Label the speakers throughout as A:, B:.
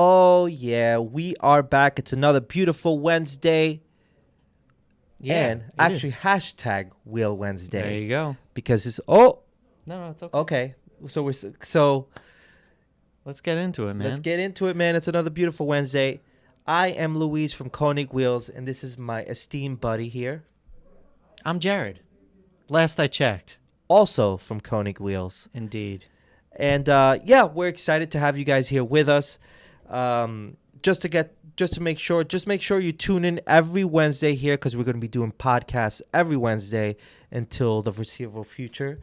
A: Oh, yeah, we are back. It's another beautiful Wednesday.
B: Yeah,
A: And
B: it
A: actually,
B: is.
A: hashtag Wheel Wednesday.
B: There you go.
A: Because it's,
B: No, it's okay.
A: okay. So
B: Let's get into it, man.
A: let's get into it, man. It's another beautiful Wednesday. I am Luis from Konig Wheels, and this is my esteemed buddy here.
B: I'm Jared. Last I checked.
A: Also from Konig Wheels.
B: Indeed.
A: And yeah, we're excited to have you guys here with us. Just make sure you tune in every Wednesday here, because we're going to be doing podcasts every Wednesday until the foreseeable future,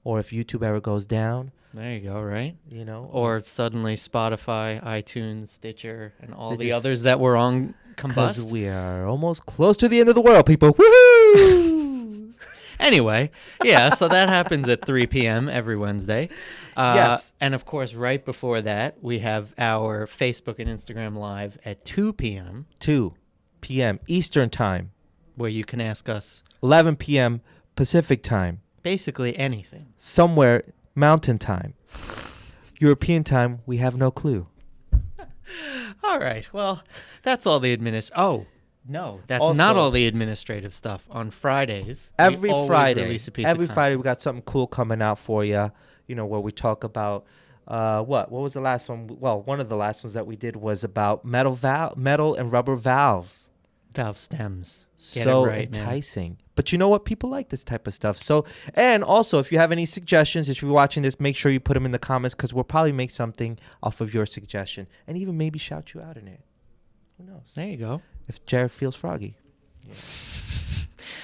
A: or if YouTube ever goes down.
B: There you go, right?
A: Or
B: Or suddenly Spotify, iTunes, Stitcher, and all
A: They
B: the
A: just-
B: others that were on
A: because
B: combust.
A: we are almost close to the end of the world, people. Woohoo!
B: Anyway, yeah, so that happens at 3 p.m. every Wednesday.
A: Yes.
B: And of course, right before that, we have our Facebook and Instagram Live at 2 p.m.,
A: 2 p.m. Eastern Time,
B: where you can ask us
A: 11 p.m. Pacific Time,
B: basically anything.
A: somewhere Mountain Time. European Time, we have no clue.
B: All right. Well, that's all the Oh, no, that's
A: Also-
B: not all the administrative stuff. On Fridays,
A: Every
B: we always
A: Friday,
B: release a piece
A: every
B: of
A: Friday, we
B: content.
A: got something cool coming out for you. Where we talk about what was the last one? Well, one of the last ones that we did was about metal and rubber valves.
B: Valve stems. Get
A: So
B: it right, man.
A: enticing. But you know what? People like this type of stuff. So, and also, if you have any suggestions, if you're watching this, make sure you put them in the comments, because we'll probably make something off of your suggestion and even maybe shout you out in it. Who knows?
B: There you go.
A: If Jared feels froggy.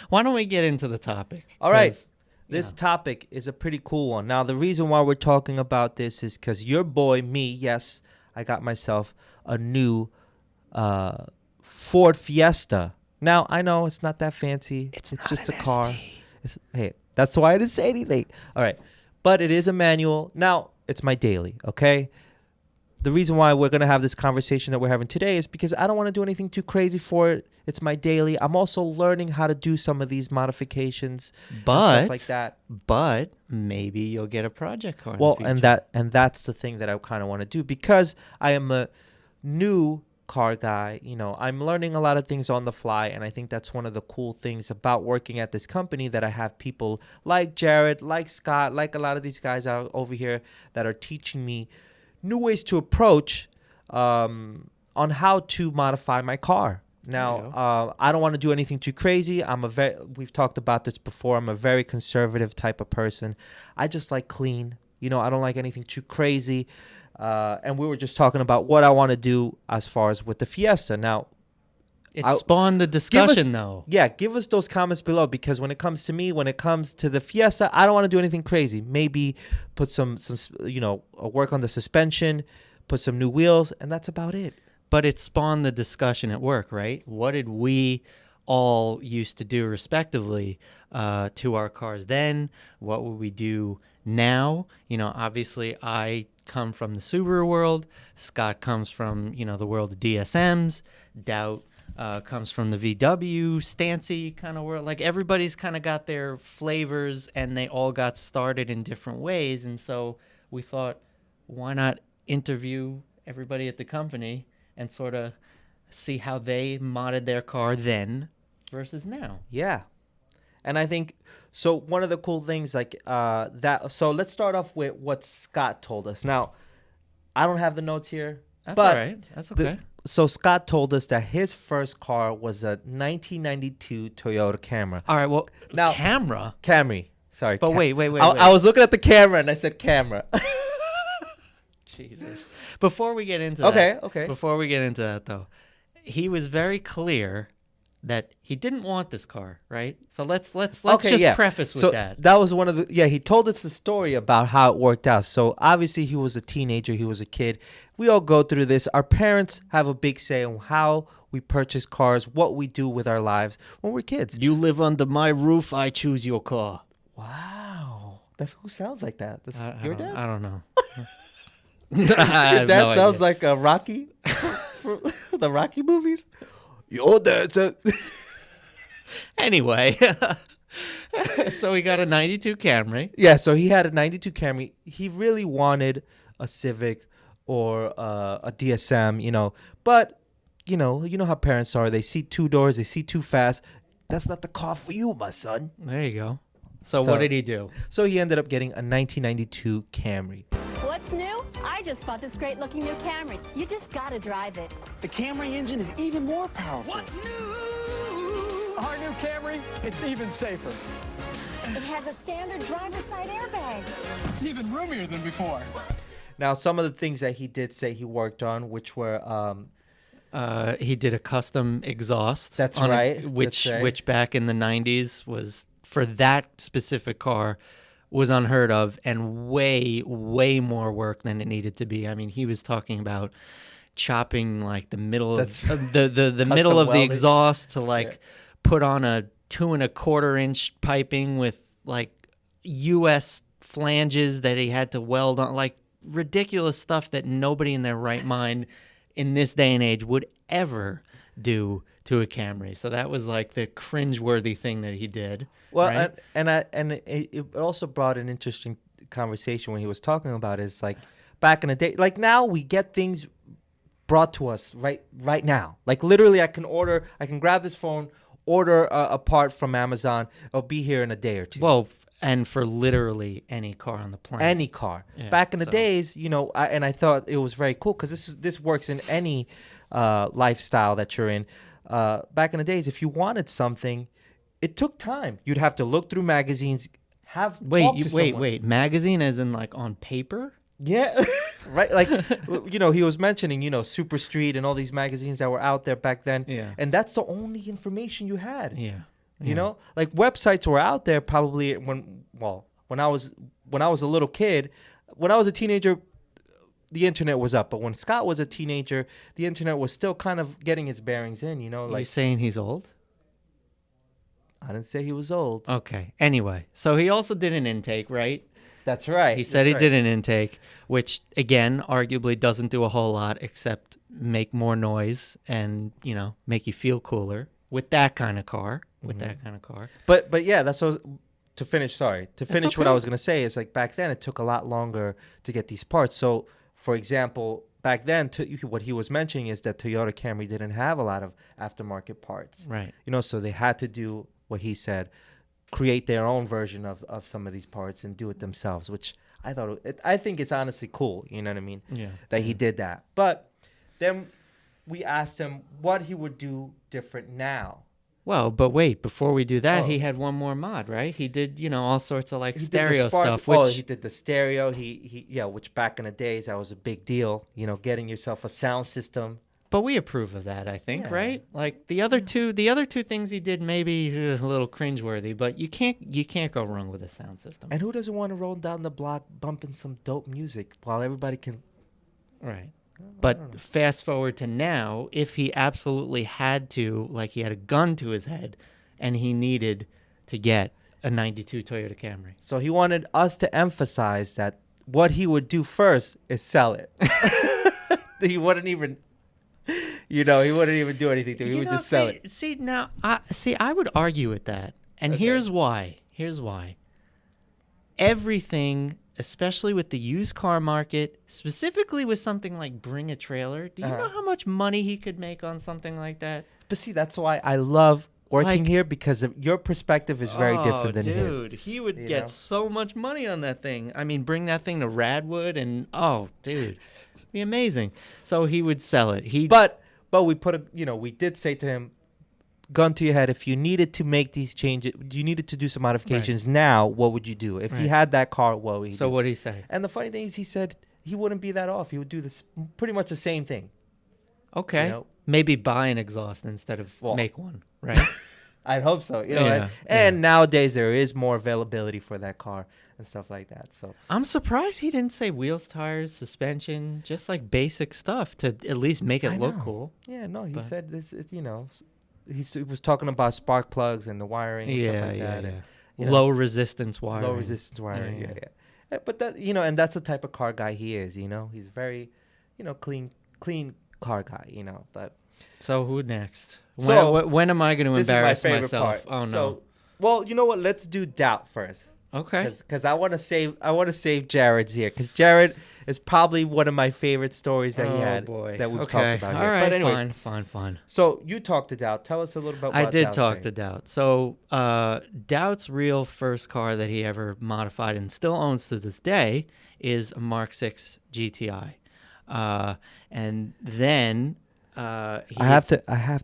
B: Why don't we get into the topic?
A: All right.
B: 'Cause,
A: This
B: yeah.
A: topic is a pretty cool one. Now, the reason why we're talking about this is because your boy, me, yes, I got myself a new Ford Fiesta. Now, I know it's not that fancy. It's
B: not
A: just a
B: an
A: car.
B: ST.
A: Hey, that's why I didn't say anything. All right. But it is a manual. Now, it's my daily, okay? The reason why we're going to have this conversation that we're having today is because I don't want to do anything too crazy for it. It's my daily. I'm also learning how to do some of these modifications and stuff like that.
B: But maybe you'll get a project car.
A: Well,
B: in the future.
A: and that's the thing that I kind of want to do, because I am a new car guy. I'm learning a lot of things on the fly, and I think that's one of the cool things about working at this company, that I have people like Jared, like Scott, like a lot of these guys out over here that are teaching me new ways to approach on how to modify my car. Now, I don't want to do anything too crazy. We've talked about this before. I'm a very conservative type of person. I just like clean. I don't like anything too crazy. And we were just talking about what I want to do as far as with the Fiesta. Now,
B: It spawned the discussion, though.
A: yeah, give us those comments below, because when it comes to me, when it comes to the Fiesta, I don't want to do anything crazy. Maybe put some work on the suspension, put some new wheels, and that's about it.
B: But it spawned the discussion at work, right? What did we all used to do respectively to our cars then? What would we do now? Obviously I come from the Subaru world. Scott comes from, the world of DSMs. Doubt comes from the VW, Stancy kind of world. Like, everybody's kind of got their flavors, and they all got started in different ways. And so we thought, why not interview everybody at the company and sort of see how they modded their car then versus now.
A: Yeah. And I think, so one of the cool things so let's start off with what Scott told us. Now, I don't have the notes here.
B: That's
A: but
B: all right. That's okay.
A: So Scott told us that his first car was a 1992 Toyota Camry.
B: All right. Well,
A: Now-
B: Camry.
A: Sorry.
B: But wait.
A: I was looking at the camera and I said camera.
B: Jesus. Before we get into that.
A: Okay.
B: Before we get into that, though, he was very clear that he didn't want this car, right? So let's just preface with that.
A: That was one of the, he told us the story about how it worked out. So obviously he was a teenager, he was a kid. We all go through this. Our parents have a big say on how we purchase cars, what we do with our lives when we're kids.
B: You live under my roof, I choose your car.
A: Wow. That's who sounds like that? That's your dad?
B: I don't know.
A: Your dad sounds like a Rocky, the Rocky movies. Your dad said.
B: Anyway, so we got a 92 Camry.
A: Yeah, so he had a 92 Camry. He really wanted a Civic or a DSM, But you know how parents are. They see two doors, they see too fast. That's not the car for you, my son.
B: There you go. So
A: So-
B: what did he do?
A: So he ended up getting a 1992 Camry.
C: What's new? I just bought this great looking new Camry. You just gotta drive it.
D: The Camry engine is even more powerful.
E: What's new?
D: Our new Camry, it's even safer.
C: It has a standard driver's side airbag.
E: It's even roomier than before.
A: Now, some of the things that he did say he worked on, which were
B: He did a custom exhaust.
A: That's
B: on
A: right.
B: which
A: That's right.
B: which back in the 90s was, for that specific car, was unheard of, and way more work than it needed to be. I mean, he was talking about chopping like the middle of
A: That's
B: the middle of the
A: welding.
B: exhaust to like put on a 2 1/4 inch piping with like US flanges that he had to weld on, like ridiculous stuff that nobody in their right mind in this day and age would ever do to a Camry. So that was like the cringeworthy thing that he did.
A: Well,
B: right?
A: and it also brought an interesting conversation when he was talking about is like back in the day. Like now we get things brought to us right now. Like literally, I can grab this phone, order a part from Amazon. It'll be here in a day or two.
B: Well, and for literally any car on the planet.
A: Any car.
B: Yeah,
A: Back in the
B: so-
A: days, I thought it was very cool because this works in any lifestyle that you're in. Back in the days, if you wanted something, it took time. You'd have to look through magazines, talk to someone.
B: Wait. Magazine as in like on paper?
A: Yeah, right. Like, he was mentioning, Super Street and all these magazines that were out there back then.
B: Yeah.
A: And that's the only information you had.
B: Yeah.
A: You know, like websites were out there probably when I was a little kid. When I was a teenager, the internet was up. But when Scott was a teenager, the internet was still kind of getting its bearings in.
B: Are you
A: Like
B: saying he's old?
A: I didn't say he was old.
B: Okay. Anyway, so he also did an intake, right?
A: That's right.
B: He said he did an intake, which again, arguably doesn't do a whole lot except make more noise and, make you feel cooler with that kind of car.
A: But yeah, that's what. To finish what
B: okay.
A: I was gonna say is like back then it took a lot longer to get these parts. So, for example, back then, what he was mentioning is that Toyota Camry didn't have a lot of aftermarket parts.
B: Right.
A: So they had to do what he said, create their own version of some of these parts and do it themselves, which I think it's honestly cool. You know what I mean?
B: Yeah.
A: That he did that. But then we asked him what he would do different now.
B: Well, but wait, before we do that,
A: Oh.
B: he had one more mod, right? He did, all sorts of like
A: He did the
B: stereo
A: spark-
B: stuff,
A: Oh,
B: which
A: he did the stereo. Which back in the days that was a big deal. Getting yourself a sound system.
B: but we approve of that, I think,
A: Yeah.
B: right? Like the other two things he did maybe a little cringeworthy, but you can't go wrong with a sound system.
A: And who doesn't want to roll down the block bumping some dope music while everybody can?
B: Right. But fast forward to now, if he absolutely had to, like he had a gun to his head and he needed to get a 92 Toyota Camry.
A: So he wanted us to emphasize that what he would do first is sell it. He wouldn't even, he wouldn't even do anything to it. He would just sell it.
B: See, now, I would argue with that. And
A: Okay.
B: here's why. Everything, especially with the used car market, specifically with something like Bring a Trailer, do you know how much money he could make on something like that?
A: But see, that's why I love working
B: Like-
A: here because your perspective is very different than his.
B: Dude, he would
A: you
B: get
A: know?
B: so much money on that thing. I mean, bring that thing to Radwood and, dude, be amazing. So he would sell it.
A: But we we did say to him, gun to your head, if you needed to make these changes, you needed to do some modifications now, what would you do? If he
B: Right.
A: had that car, what would he
B: So
A: do?
B: what'd he say?
A: And the funny thing is he said he wouldn't be that off. He would do this pretty much the same thing.
B: Okay.
A: know?
B: Maybe buy an exhaust instead of
A: Well-
B: make one, right?
A: I'd hope so.
B: Yeah,
A: and nowadays there is more availability for that car and stuff like that. So
B: I'm surprised he didn't say wheels, tires, suspension, just like basic stuff to at least make it
A: I
B: look
A: know.
B: cool.
A: yeah, no, he
B: But-
A: said this is he was talking about spark plugs and the wiring and stuff like that. And, you know,
B: Low resistance wiring.
A: low resistance wiring.
B: Yeah,
A: Yeah. But that and that's the type of car guy he is. He's very, clean car guy. But
B: So who next?
A: So,
B: when am I going to
A: this is my
B: embarrass
A: favorite
B: myself?
A: part.
B: Oh no.
A: So, well, you know what? Let's do doubt first.
B: Okay.
A: Because I want to save Jared's here. Because Jared, is probably one of my favorite stories that he
B: Oh
A: had
B: boy.
A: that we've
B: Okay.
A: talked about
B: All
A: here.
B: right.
A: But anyways,
B: Fine.
A: so you talked to Dow. Tell us a little about what
B: I did
A: Dow's
B: talk
A: saying.
B: to Doubt. So Doubt's real first car that he ever modified and still owns to this day is a Mark 6 GTI. And then
A: I have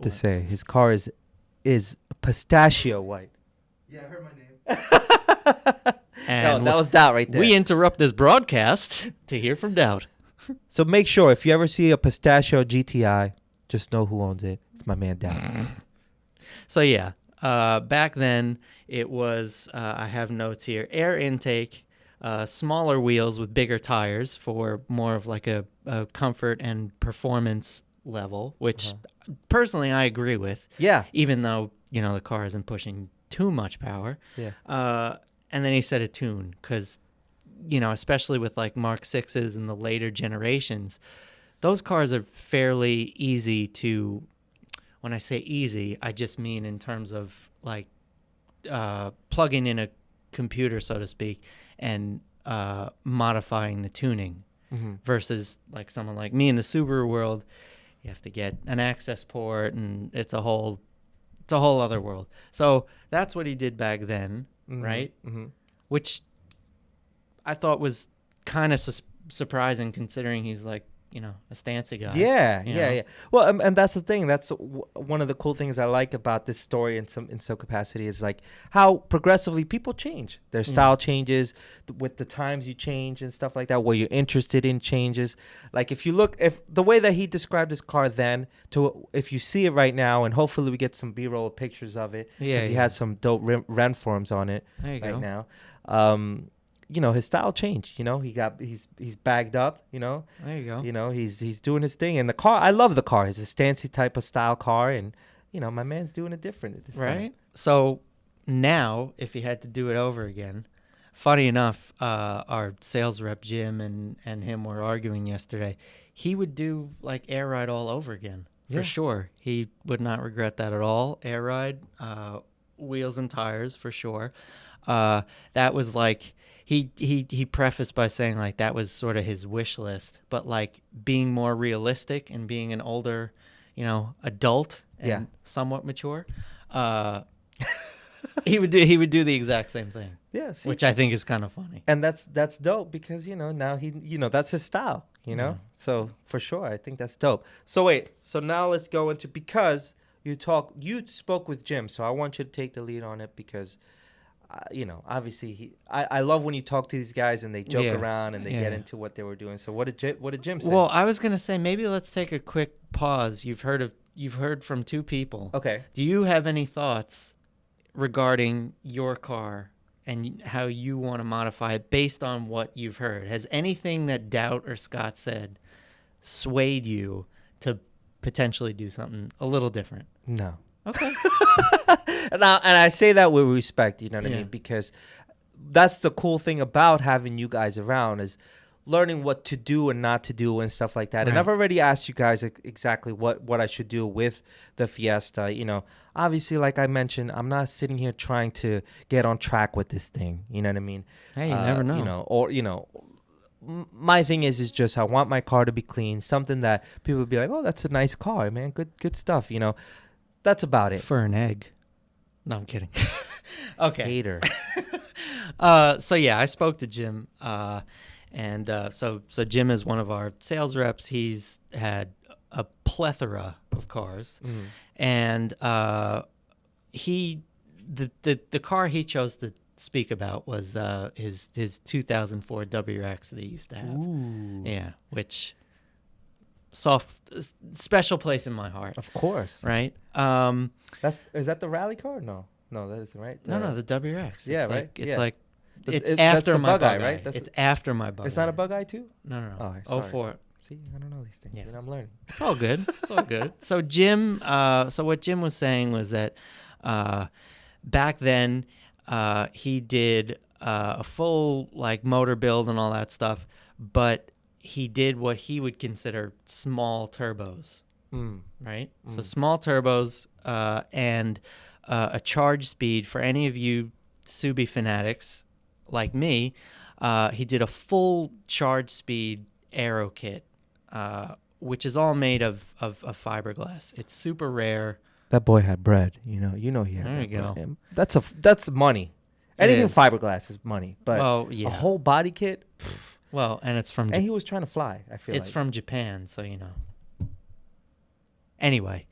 A: to say his car is pistachio white. Yeah, I heard my name.
B: And
A: no, that was Dow right there.
B: we interrupt this broadcast to hear from Doubt.
A: So make sure if you ever see a pistachio GTI, just know who owns it. It's my man Dow.
B: So yeah, back then it was, I have notes here, air intake, smaller wheels with bigger tires for more of like a comfort and performance level, which personally I agree with.
A: Yeah.
B: Even though, the car isn't pushing too much power.
A: Yeah.
B: And then he said a tune because, especially with like Mark 6s and the later generations, those cars are fairly easy to, when I say easy, I just mean in terms of like plugging in a computer, so to speak, and modifying the tuning versus like someone like me in the Subaru world, you have to get an access port and it's a whole other world. So that's what he did back then, right? Which I thought was kind of surprising considering he's like, a stancy guy.
A: Yeah. Well, and that's the thing. That's one of the cool things I like about this story in some capacity is like how progressively people change. Their style changes with the times you change and stuff like that. What you're interested in changes. Like if the way that he described his car then to if you see it right now, and hopefully we get some B-roll pictures of it because he has some dope rent forms on it
B: There you
A: right
B: go.
A: now. His style changed. He's bagged up.
B: There you go.
A: He's doing his thing. And the car, I love the car. It's a stancy type of style car, and my man's doing it different this time.
B: Right. So now, if he had to do it over again, funny enough, our sales rep Jim and him were arguing yesterday. He would do like air ride all over again for sure. He would not regret that at all. Air ride, wheels and tires for sure. That was like. He prefaced by saying like that was sort of his wish list, but like being more realistic and being an older, adult and somewhat mature, he would do the exact same thing.
A: Yeah, see?
B: Which I think is kind of funny.
A: And that's dope because now he that's his style, So for sure, I think that's dope. So now let's go into because you spoke with Jim, so I want you to take the lead on it because. Obviously I love when you talk to these guys and they joke around and they get into what they were doing. So what did Jim say?
B: Well, I was gonna say maybe let's take a quick pause. You've heard from two people.
A: Okay.
B: Do you have any thoughts regarding your car and how you want to modify it based on what you've heard? Has anything that Doubt or Scott said swayed you to potentially do something a little different?
A: No.
B: Okay.
A: And I say that with respect, you know what I
B: Yeah.
A: mean? Because that's the cool thing about having you guys around is learning what to do and not to do and stuff like that. And
B: Right.
A: I've already asked you guys exactly what I should do with the Fiesta. Obviously, like I mentioned, I'm not sitting here trying to get on track with this thing. You know what I mean?
B: Hey, you never know.
A: My thing is just I want my car to be clean, something that people would be like, oh, that's a nice car, man. Good stuff, That's about it.
B: For an egg. No, I'm kidding. Okay.
A: Hater.
B: So yeah, I spoke to Jim, and so Jim is one of our sales reps. He's had a plethora of cars, and the car he chose to speak about was his 2004 WRX that he used to have.
A: Ooh.
B: Yeah, which special place in my heart.
A: Of course.
B: Right.
A: Is that the rally car? No, that isn't right.
B: No, the WRX.
A: Yeah,
B: it's
A: right?
B: Like, it's
A: Yeah.
B: like it's
A: that's
B: after
A: the
B: my
A: Bug-Eye,
B: Bug-Eye,
A: right?
B: It's after my Bug-Eye.
A: It's not a Bug-Eye too?
B: No.
A: Oh,
B: Oh,
A: sorry.
B: 04.
A: See, I don't know these things.
B: Yeah.
A: I'm learning.
B: It's all good. It's all good. So Jim, so what Jim was saying was that back then he did a full like motor build and all that stuff, but he did what he would consider small turbos, right? So small turbos and a charge speed for any of you Subi fanatics like me. He did a full charge speed aero kit, which is all made of fiberglass. It's super rare.
A: That boy had bread. You know he had.
B: There
A: that
B: you go.
A: bread. That's money. Anything
B: is.
A: fiberglass is money, but
B: Well, yeah.
A: a whole body kit.
B: Well, and it's from
A: And he was trying to fly. I feel
B: it's
A: like.
B: from Japan, so you know. Anyway,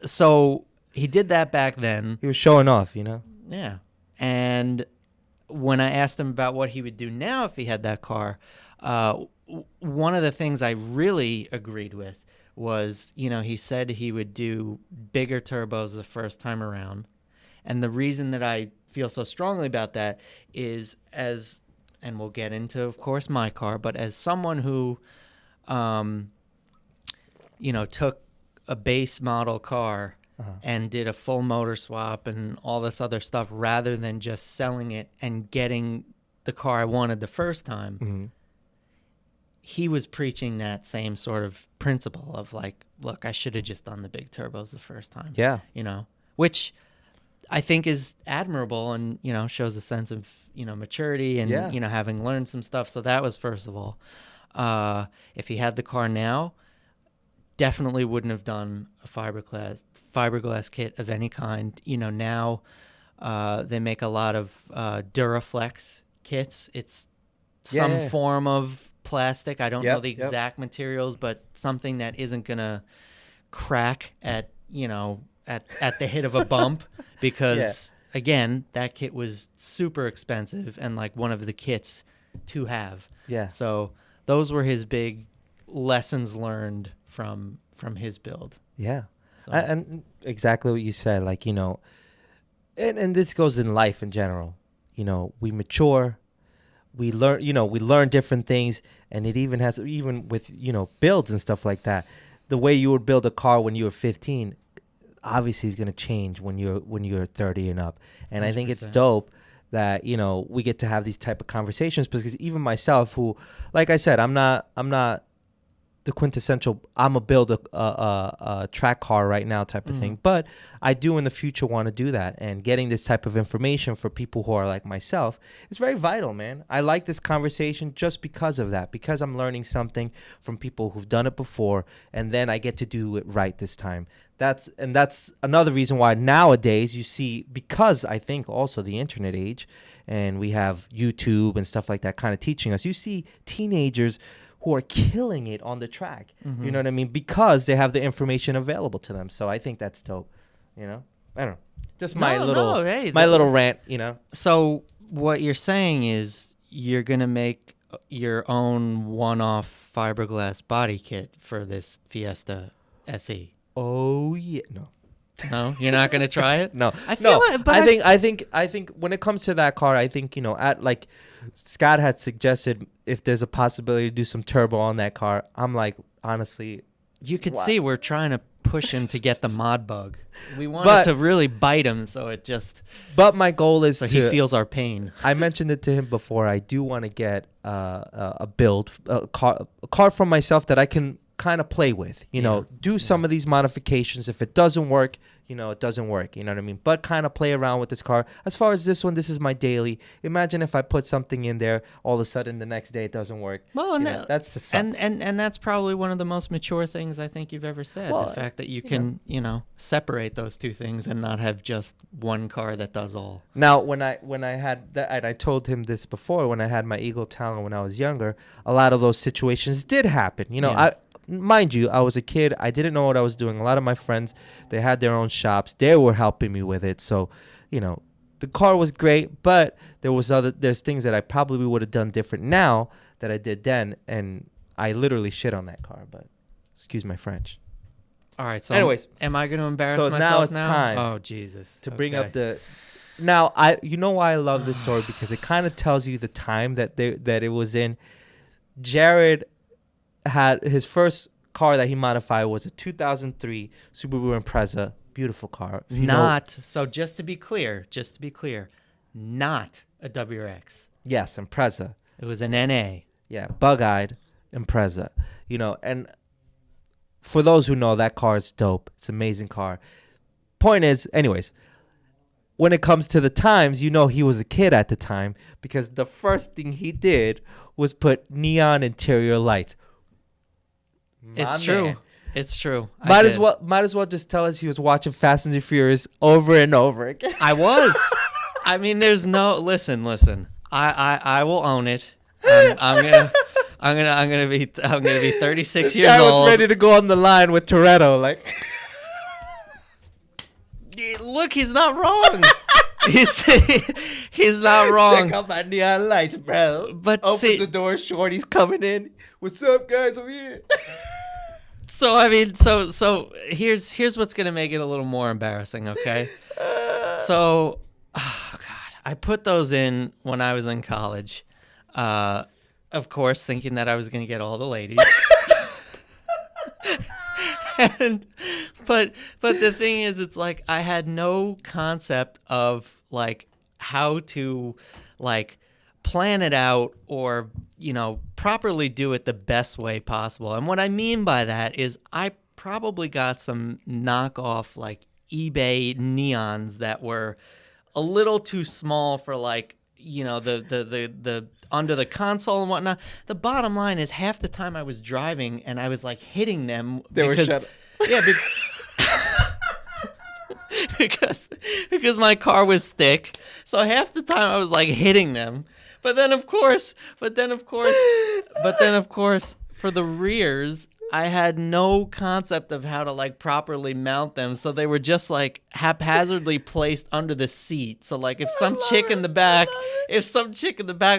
B: so he did that back then.
A: He was showing off.
B: Yeah. And when I asked him about what he would do now if he had that car, one of the things I really agreed with was, he said he would do bigger turbos the first time around. And the reason that I feel so strongly about that is and we'll get into, of course, my car, but as someone who, took a base model car and did a full motor swap and all this other stuff rather than just selling it and getting the car I wanted the first time, he was preaching that same sort of principle of like, look, I should have just done the big turbos the first time.
A: Yeah.
B: Which I think is admirable and, shows a sense of, maturity and, having learned some stuff. So that was first of all. If he had the car now, definitely wouldn't have done a fiberglass kit of any kind. Now they make a lot of Duraflex kits. It's some form of plastic. I don't know the exact materials, but something that isn't gonna crack at the hit of a bump because again, that kit was super expensive and like one of the kits to have.
A: Yeah.
B: So those were his big lessons learned from his build.
A: Yeah.
B: So.
A: And exactly what you said, like, and this goes in life in general. We mature, we learn different things, and it even with, builds and stuff like that. The way you would build a car when you were 15 obviously is going to change when you're 30 and up. And 100%. I think it's dope that, we get to have these type of conversations because even myself, who, like I said, I'm not the quintessential I'm a build a track car right now type of thing, but I do in the future want to do that, and getting this type of information for people who are like myself is very vital, man. I like this conversation just because of that, because I'm learning something from people who've done it before, and then I get to do it right this time. That's another reason why nowadays you see, because I think also the internet age and we have YouTube and stuff like that kind of teaching us, you see teenagers who are killing it on the track. You know what I mean? Because they have the information available to them. So I think that's dope. I don't know. Just my little rant,
B: So what you're saying is you're going to make your own one-off fiberglass body kit for this Fiesta SE.
A: Oh yeah.
B: No, you're not going to try it?
A: No.
B: I feel it, but
A: I think when it comes to that car, I think, at like Scott had suggested if there's a possibility to do some turbo on that car, I'm like, honestly,
B: you could see we're trying to push him to get the mod bug. We wanted to really bite him, so it just.
A: But my goal is
B: he feels our pain.
A: I mentioned it to him before. I do want to get a car for myself that I can kind of play with, do some of these modifications. If it doesn't work, it doesn't work, you know what I mean? But kind of play around with this car. As far as this one, this is my daily. Imagine if I put something in there, all of a sudden the next day it doesn't work.
B: Well, and
A: that's just sucks.
B: And that's probably one of the most mature things I think you've ever said.
A: Well,
B: the fact that you can, separate those two things and not have just one car that does all.
A: Now, when I had that, and I told him this before, when I had my Eagle Talon when I was younger, a lot of those situations did happen. Mind you, I was a kid. I didn't know what I was doing. A lot of my friends, they had their own shops. They were helping me with it. So, the car was great, but there's things that I probably would have done different now that I did then. And I literally shit on that car, but excuse my French.
B: All right. So
A: anyways,
B: am I going to embarrass
A: myself
B: now?
A: So now it's time.
B: Oh, Jesus.
A: To bring up now, you know why I love this story? Because it kind of tells you the time that it was in. Jared had his first car that he modified was a 2003 Subaru Impreza. Beautiful car.
B: So just to be clear, not a WRX.
A: Yes, Impreza.
B: It was an NA.
A: Yeah, bug-eyed Impreza. And for those who know, that car is dope. It's an amazing car. Point is, anyways, when it comes to the times, you know he was a kid at the time because the first thing he did was put neon interior lights.
B: It's
A: My
B: true.
A: man.
B: It's true.
A: Might as well just tell us he was watching Fast and the Furious over and over again.
B: I was. I mean, there's no listen. I will own it. I'm gonna be 36
A: This
B: years
A: guy was
B: old.
A: ready to go on the line with Toretto, like.
B: Look, he's not wrong. he's not wrong.
A: Check out my neon lights, bro.
B: But
A: opens
B: see-
A: the door, Shorty's coming in. What's up, guys? I'm here.
B: So I mean, so here's what's gonna make it a little more embarrassing, okay? So, oh God, I put those in when I was in college, of course, thinking that I was gonna get all the ladies. But the thing is, it's like I had no concept of like how to like plan it out or properly do it the best way possible. And what I mean by that is I probably got some knockoff like eBay neons that were a little too small for like the under the console and whatnot. The bottom line is half the time I was driving and I was like hitting them
A: They were shut.
B: yeah, because my car was thick. So half the time I was like hitting them. But then of course, for the rears, I had no concept of how to like properly mount them. So they were just like haphazardly placed under the seat. So like if some chick in the back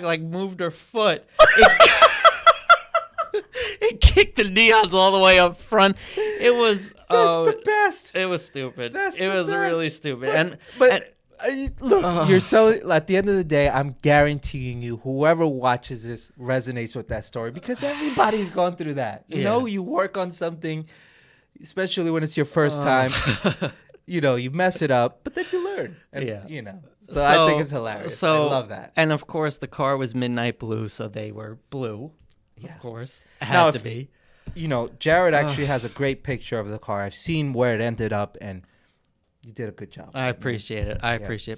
B: like moved her foot, it kicked the neons all the way up front. It was
A: the best.
B: It was stupid.
A: That's
B: it
A: the
B: was
A: best.
B: really stupid.
A: Look, you're selling. At the end of the day, I'm guaranteeing you, whoever watches this resonates with that story because everybody's gone through that. You know, you work on something, especially when it's your first time. You mess it up, but then you learn. And, So I think it's hilarious. I love that.
B: And of course, the car was midnight blue, so they were blue.
A: Yeah.
B: Of course,
A: Now,
B: had to be.
A: Jared actually has a great picture of the car. I've seen where it ended up, and you did a good job.
B: I appreciate it.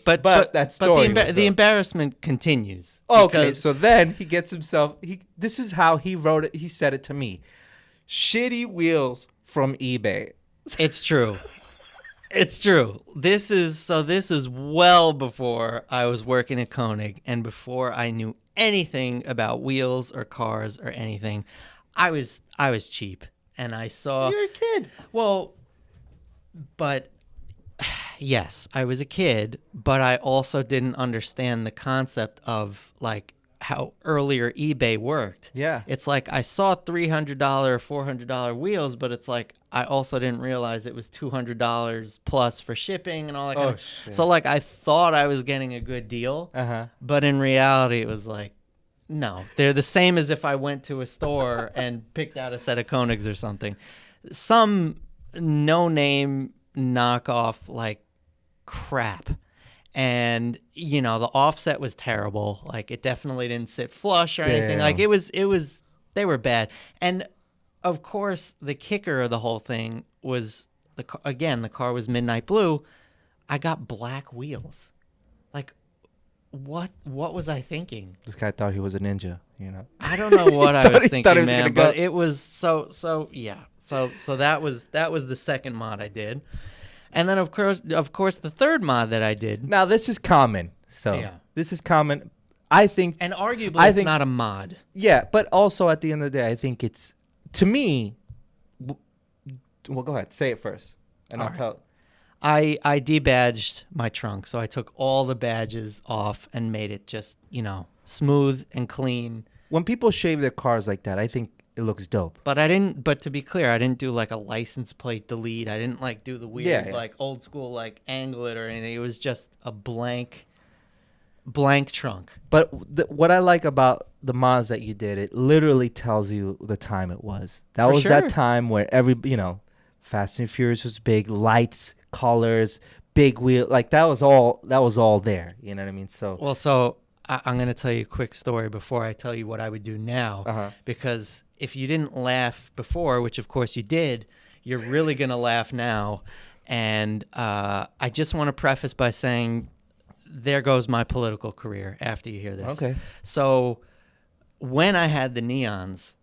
A: But that story was
B: the embarrassment continues.
A: Okay,
B: because-
A: so then he gets himself. This is how he wrote it. He said it to me: "Shitty wheels from eBay."
B: It's true. It's true. This is well before I was working at Konig and before I knew anything about wheels or cars or anything. I was cheap, and I saw.
A: You're a kid.
B: Well, but yes, I was a kid, but I also didn't understand the concept of like how earlier eBay worked.
A: Yeah.
B: It's like I saw $300, $400 wheels, but it's like I also didn't realize it was $200 plus for shipping and all that kind of.
A: Shit.
B: So like I thought I was getting a good deal, but in reality it was like, no, they're the same as if I went to a store and picked out a set of Konigs or something. Some no-name knockoff like crap. And the offset was terrible. Like it definitely didn't sit flush or anything. Like it was they were bad. And of course, the kicker of the whole thing was the car was midnight blue. I got black wheels. Like what was I thinking?
A: This guy thought he was a ninja.
B: I don't know what I was
A: He thought
B: thinking,
A: he was
B: man,
A: gonna go-
B: but it was so yeah. So that was the second mod I did. And then of course the third mod that I did.
A: Now this is common. So
B: Yeah.
A: this is common. I think.
B: And arguably it's not a mod.
A: Yeah, but also at the end of the day, I think it's, to me. Well, go ahead. Say it first, and
B: All
A: I'll
B: right.
A: tell.
B: I debadged my trunk, so I took all the badges off and made it just, smooth and clean.
A: When people shave their cars like that, I think it looks dope.
B: But to be clear, I didn't do like a license plate delete. I didn't like do the weird like old school like angle it or anything. It was just a blank trunk.
A: But what I like about the mods that you did, it literally tells you the time it was. That
B: For
A: was
B: sure.
A: that time where Fast and Furious was big, lights, colors, big wheel, like that was all there. You know what I mean? So
B: Well, so I'm going to tell you a quick story before I tell you what I would do now. Because if you didn't laugh before, which of course you did, you're really going to laugh now. And I just want to preface by saying there goes my political career after you hear this.
A: Okay.
B: So when I had the neons,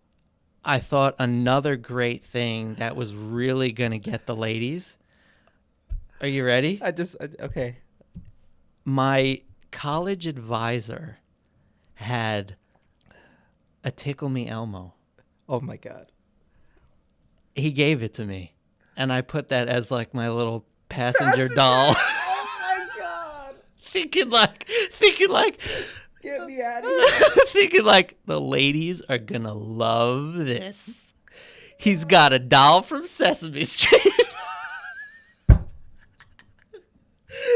B: I thought another great thing that was really going to get the ladies. Are you ready?
A: Okay.
B: My college advisor had a Tickle Me Elmo.
A: Oh my God.
B: He gave it to me, and I put that as like my little passenger doll.
A: Oh my God.
B: thinking like,
A: Get me out of here.
B: thinking like the ladies are gonna love this. He's got a doll from Sesame Street.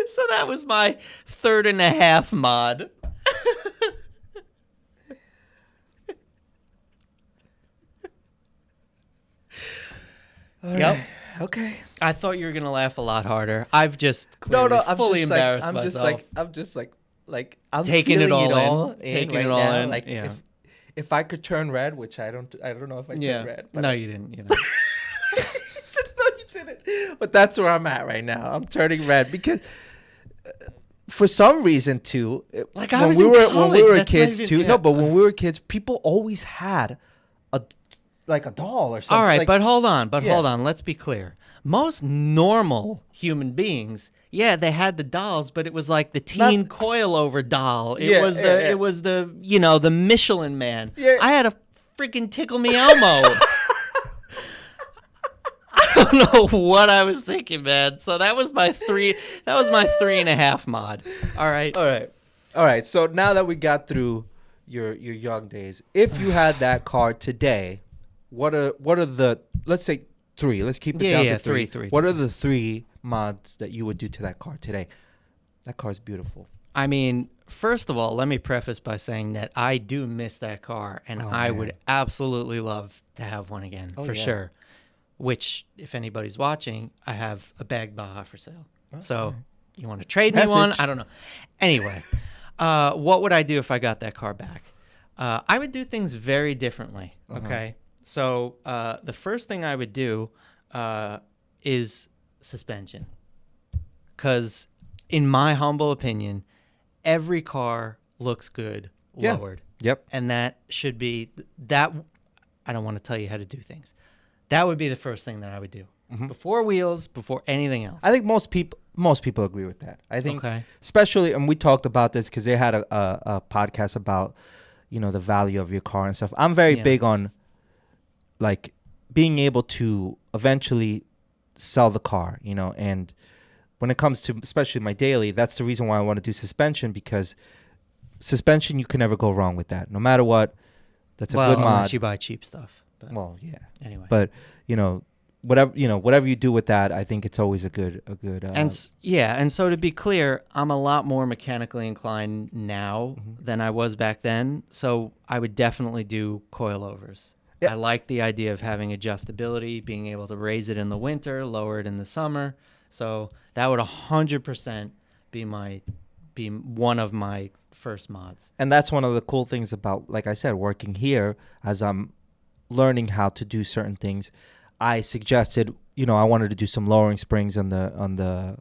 B: So that was my 3.5 mod. Yep.
A: Okay.
B: I thought you were gonna laugh a lot harder. I've just
A: No,
B: clearly
A: I'm
B: fully
A: just
B: embarrassed
A: I'm
B: myself.
A: just like I'm
B: Taking it
A: feeling
B: all in.
A: in
B: Taking
A: right
B: it all
A: now.
B: in,
A: Like
B: yeah.
A: if I could turn red, which I don't know if I turned red. But
B: No, you didn't. You know.
A: No, you didn't. But that's where I'm at right now. I'm turning red because for some reason too.
B: Like I was in college,
A: when we were
B: that's not
A: kids
B: even-
A: too.
B: yeah.
A: No, but when we were kids, people always had a doll or something.
B: All right,
A: like,
B: but hold on.
A: Yeah.
B: Hold on. Let's be clear. Most normal human beings, yeah, they had the dolls, but it was like the teen coilover doll. It was the it was the the Michelin Man.
A: Yeah.
B: I had a freaking Tickle Me Elmo. I don't know what I was thinking, man. So that was my 3.5 mod. All right.
A: All right. So now that we got through your young days, if you had that car today, what are the, let's say 3. Let's keep it down to 3.
B: Three.
A: What are the 3 mods that you would do to that car today? That car is beautiful.
B: I mean, first of all, let me preface by saying that I do miss that car, and I
A: man.
B: would absolutely love to have one again, for
A: yeah.
B: sure. Which, if anybody's watching, I have a bag Baja for sale. So, you want to trade me one?
A: Message.
B: I don't know. Anyway, what would I do if I got that car back? I would do things very differently, okay? So, the first thing I would do is suspension. Because, in my humble opinion, every car looks good
A: Yeah.
B: lowered.
A: Yep.
B: And that should be that. I don't want to tell you how to do things. That would be the first thing that I would do before wheels, before anything else.
A: I think most people agree with that. I think,
B: Okay.
A: especially, and we talked about this because they had a podcast about, the value of your car and stuff. I'm very
B: Yeah.
A: big on, like, being able to eventually sell the car, and when it comes to especially my daily, that's the reason why I want to do suspension, because suspension, you can never go wrong with that. No matter what, that's a
B: Well,
A: good mod.
B: unless you buy cheap stuff. But
A: Well, yeah.
B: anyway.
A: But, whatever you do with that, I think it's always a good
B: And so to be clear, I'm a lot more mechanically inclined now than I was back then. So I would definitely do coilovers.
A: Yeah.
B: I like the idea of having adjustability, being able to raise it in the winter, lower it in the summer. So that would 100% be one of my first mods.
A: And that's one of the cool things about, like I said, working here, as I'm learning how to do certain things. I suggested, I wanted to do some lowering springs on the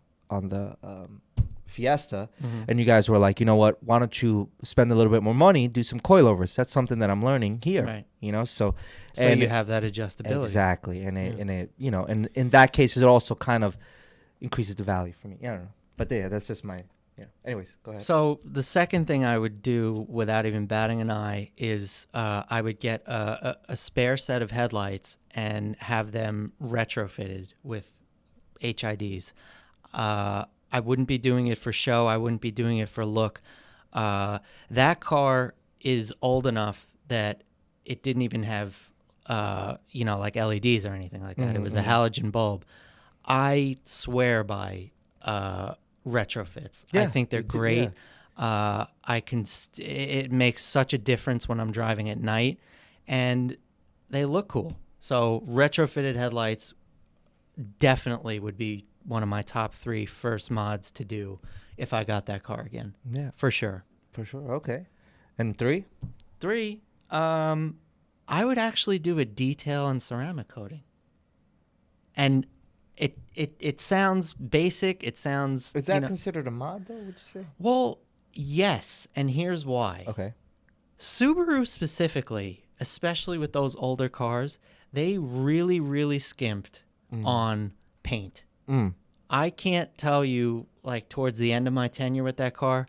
A: Fiesta, and you guys were like, you know what? Why don't you spend a little bit more money, do some coilovers? That's something that I'm learning here,
B: Right.
A: So
B: So you have that adjustability.
A: exactly, and and in that case, it also kind of increases the value for me. I don't know, but yeah, that's just my. Anyways, go ahead.
B: So the second thing I would do without even batting an eye is I would get a spare set of headlights and have them retrofitted with HIDs. I wouldn't be doing it for show. I wouldn't be doing it for look. That car is old enough that it didn't even have, like LEDs or anything like that. It was a halogen bulb. I swear by retrofits. I think they're great. It makes such a difference when I'm driving at night, and they look cool. So retrofitted headlights definitely would be one of my top 3 first mods to do if I got that car again.
A: Yeah,
B: For sure.
A: Okay. And 3?
B: 3, I would actually do a detail and ceramic coating. And it sounds basic. It sounds.
A: Is that considered a mod, though, would you say?
B: Well, yes, and here's why.
A: Okay.
B: Subaru specifically, especially with those older cars, they really, really skimped on paint. I can't tell you, like, towards the end of my tenure with that car,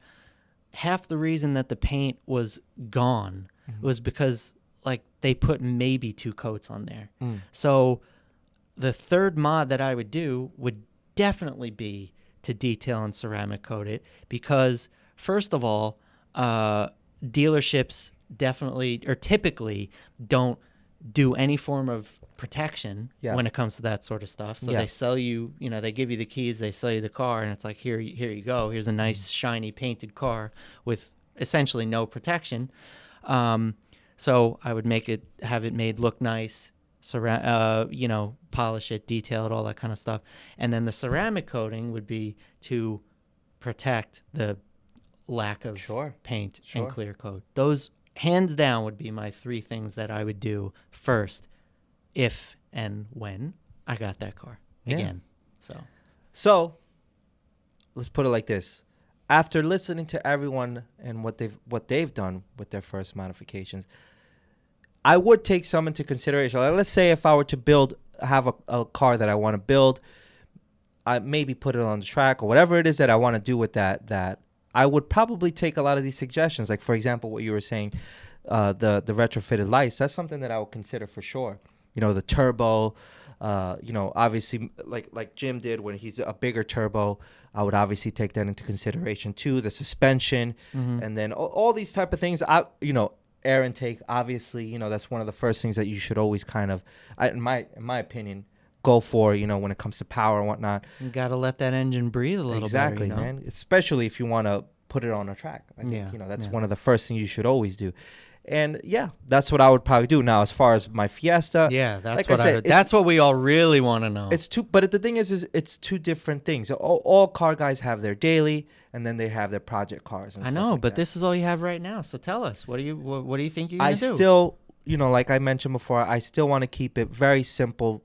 B: half the reason that the paint was gone was because, like, they put maybe 2 coats on there. So the third mod that I would do would definitely be to detail and ceramic coat it because, first of all, dealerships definitely or typically don't do any form of protection when it comes to that sort of stuff. So they sell you, they give you the keys, they sell you the car, and it's like, here you go. Here's a nice, shiny, painted car with essentially no protection. So I would have it made look nice, polish it, detail it, all that kind of stuff. And then the ceramic coating would be to protect the lack of paint and clear coat. Those, hands down, would be my 3 things that I would do first if and when I got that car again.
A: So let's put it like this. After listening to everyone and what they've done with their first modifications, I would take some into consideration. Like, let's say if I were to have a car that I want to build, I maybe put it on the track or whatever it is that I want to do with that I would probably take a lot of these suggestions. Like, for example, what you were saying, the retrofitted lights. That's something that I would consider for sure. The turbo, obviously, like Jim did when he's a bigger turbo, I would obviously take that into consideration too. The suspension, and then all these type of things. Air intake, obviously, that's one of the first things that you should always kind of, in my opinion, go for, when it comes to power and whatnot.
B: You got to let that engine breathe a little
A: exactly,
B: better.
A: Man. Especially if you want to put it on a track. I think, that's one of the first things you should always do. And that's what I would probably do. Now, as far as my Fiesta,
B: that's
A: like
B: what
A: I said,
B: that's what we all really want to know.
A: But the thing is it's 2 different things. All car guys have their daily, and then they have their project cars. And
B: I know, but this is all you have right now. So tell us, what do you think you're gonna do?
A: I still, like I mentioned before, I still want to keep it very simple.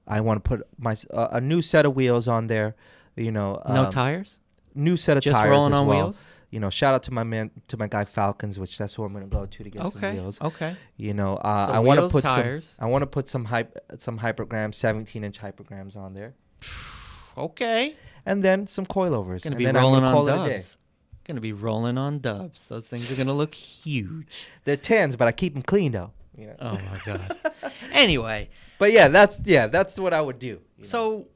A: I want to put a new set of wheels on there.
B: No tires.
A: New set of
B: Just
A: tires
B: rolling
A: as
B: on
A: well.
B: Wheels.
A: Shout out to my guy Falcons, which that's who I'm gonna go to get some wheels.
B: Okay.
A: I want to put
B: tires.
A: I want to put some hypergrams, 17-inch hypergrams on there.
B: Okay.
A: And then some coilovers.
B: Gonna be rolling on dubs. Gonna be rolling on dubs. Those things are gonna look huge.
A: They're tans, but I keep them clean though.
B: Oh my god. Anyway.
A: But that's what I would do.
B: So,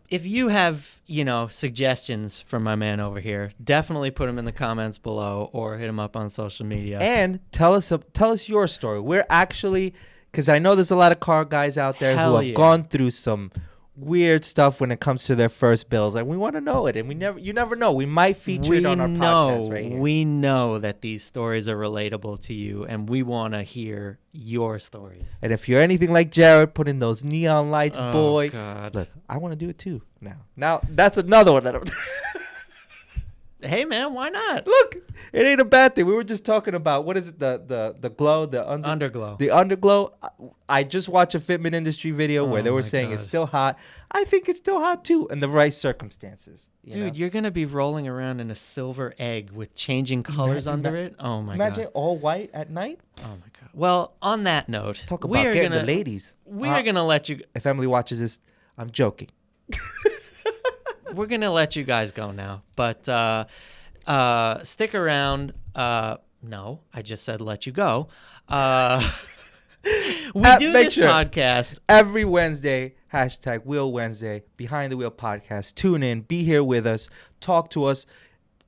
B: if you have, suggestions from my man over here, definitely put them in the comments below or hit him up on social media.
A: And tell us your story. We're actually, because I know there's a lot of car guys out there who have gone through some weird stuff when it comes to their first builds. Like, we want to know it, and you never know. We might feature it on our podcast right here.
B: We know that these stories are relatable to you, and we want to hear your stories.
A: And if you're anything like Jared, put in those neon lights, boy.
B: God.
A: Look, I want to do it too now. That's another one that I'm
B: Hey man, why not?
A: Look, it ain't a bad thing. We were just talking about, what is it, the glow,
B: underglow.
A: The underglow. I just watched a Fitment Industry video where they were saying it's still hot. I think it's still hot too, in the right circumstances.
B: Dude, you're gonna be rolling around in a silver egg with changing colors under it. Oh my god!
A: Imagine all white at night.
B: Oh my god! Well, on that note,
A: talk about getting the ladies.
B: We are gonna let you.
A: If Emily watches this, I'm joking.
B: We're going to let you guys go now, but stick around. No, I just said let you go. We do this podcast
A: every Wednesday, #Wheel Wednesday, Behind the Wheel podcast. Tune in, be here with us, talk to us,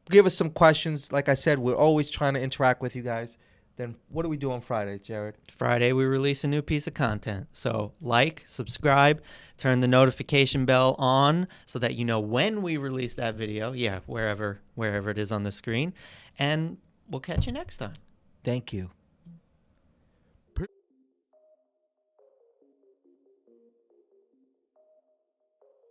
A: give us some questions. Like I said, we're always trying to interact with you guys. Then what do we do on Fridays, Jared?
B: Friday, we release a new piece of content. So subscribe, turn the notification bell on so that you know when we release that video. Yeah, wherever it is on the screen. And we'll catch you next time.
A: Thank you.